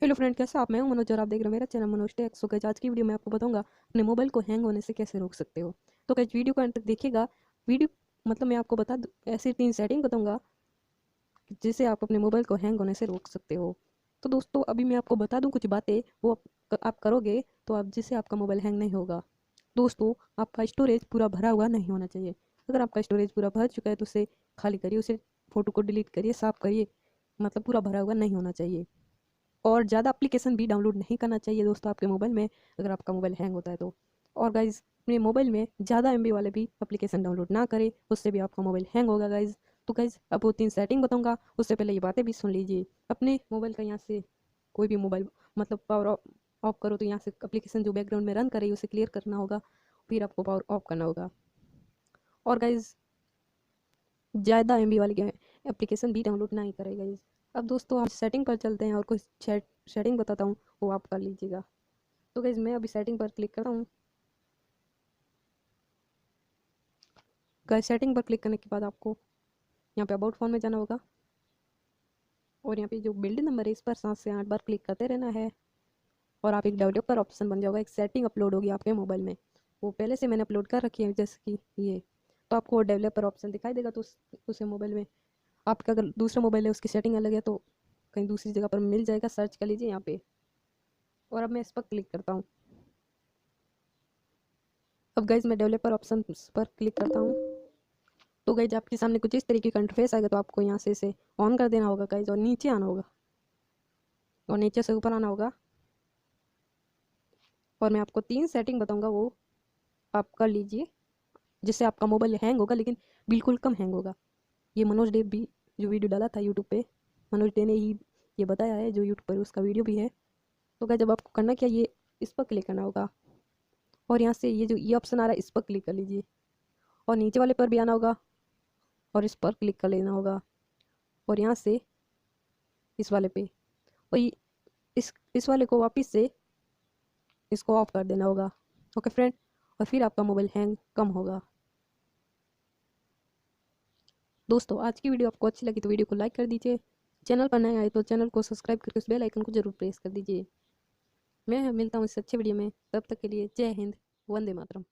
Hello friend, कैसे आप? मैं हूं मनोज और आप देख रहे हैं मेरा channel Manoj tech. So guys, आज की वीडियो में आपको बताऊंगा अपने मोबाइल को हैंग होने से कैसे रोक सकते हो। तो गाइस, वीडियो को अंत तक देखिएगा। वीडियो मतलब मैं आपको ऐसी 3 सेटिंग बताऊंगा जिससे आप अपने मोबाइल को हैंग होने से रोक सकते हो। तो दोस्तों, अभी मैं आपको बता दूं कुछ बातें, वो आप करोगे तो आप जिससे आपका मोबाइल हैंग नहीं होगा। दोस्तों, आपका स्टोरेज पूरा भरा हुआ नहीं होना चाहिए। अगर आपका स्टोरेज पूरा भर चुका है तो उसे खाली करिए, उसे फ़ोटो को डिलीट करिए, साफ़ करिए। मतलब पूरा भरा हुआ नहीं होना चाहिए। और ज़्यादा एप्लीकेशन भी डाउनलोड नहीं करना चाहिए दोस्तों आपके मोबाइल में, अगर आपका मोबाइल हैंग होता है तो। और गाइज़, अपने मोबाइल में ज़्यादा एमबी वाले भी एप्लीकेशन डाउनलोड ना करें, उससे भी आपका मोबाइल हैंग होगा गाइज़। तो गाइज़, अब वो 3 सेटिंग बताऊंगा, उससे पहले ये बातें भी सुन लीजिए। अपने मोबाइल का यहाँ से कोई भी मोबाइल मतलब पावर ऑफ करो तो यहाँ से एप्लीकेशन जो बैकग्राउंड में रन कर रही है उसे क्लियर करना होगा, फिर आपको पावर ऑफ करना होगा। और गाइज़, ज़्यादा एमबी वाली एप्लीकेशन भी डाउनलोड नहीं करें गाइज़। अब दोस्तों, हम सेटिंग पर चलते हैं और कुछ सेटिंग बताता हूँ, वो आप कर लीजिएगा। तो गाइज़, मैं अभी सेटिंग पर क्लिक करता हूँ। गाइज़, सेटिंग पर क्लिक करने के बाद आपको यहाँ पे अबाउट फ़ोन में जाना होगा और यहाँ पे जो बिल्ड नंबर है इस पर 7 से 8 बार क्लिक करते रहना है और आप एक डेवलपर ऑप्शन बन जाओगे। एक सेटिंग अपलोड होगी आपके मोबाइल में, वो पहले से मैंने अपलोड कर रखी है, जैसे कि ये। तो आपको डेवलपर ऑप्शन दिखाई देगा, तो उसे मोबाइल में आपका अगर दूसरा मोबाइल है उसकी सेटिंग अलग है तो कहीं दूसरी जगह पर मिल जाएगा, सर्च कर लीजिए यहाँ पे। और अब मैं इस पर क्लिक करता हूँ। अब गाइज़, मैं डेवलपर ऑप्शन पर क्लिक करता हूँ। तो गाइज, आपके सामने कुछ इस तरीके का इंटरफेस आएगा, तो आपको यहाँ से इसे ऑन कर देना होगा गाइज, और नीचे आना होगा और नीचे से ऊपर आना होगा। और मैं आपको 3 सेटिंग बताऊंगा, वो आप कर लीजिए, जिससे आपका मोबाइल हैंग होगा, लेकिन बिल्कुल कम हैंग होगा। ये मनोज डे भी जो वीडियो डाला था यूट्यूब पे, मनोज डे ने ही ये बताया है, जो यूट्यूब पर उसका वीडियो भी है। तो गाइज, जब आपको करना क्या, ये इस पर क्लिक करना होगा और यहाँ से ये जो ये ऑप्शन आ रहा है इस पर क्लिक कर लीजिए और नीचे वाले पर भी आना होगा और इस पर क्लिक कर लेना होगा और यहाँ से इस वाले पे, और इस वाले को वापस से इसको ऑफ कर देना होगा। ओके फ्रेंड, और फिर आपका मोबाइल हैंग कम होगा। दोस्तों, आज की वीडियो आपको अच्छी लगी तो वीडियो को लाइक कर दीजिए। चैनल पर नए आए तो चैनल को सब्सक्राइब करके उस बेल आइकन को जरूर प्रेस कर दीजिए। मैं मिलता हूँ इस अच्छे वीडियो में, तब तक के लिए जय हिंद, वंदे मातरम।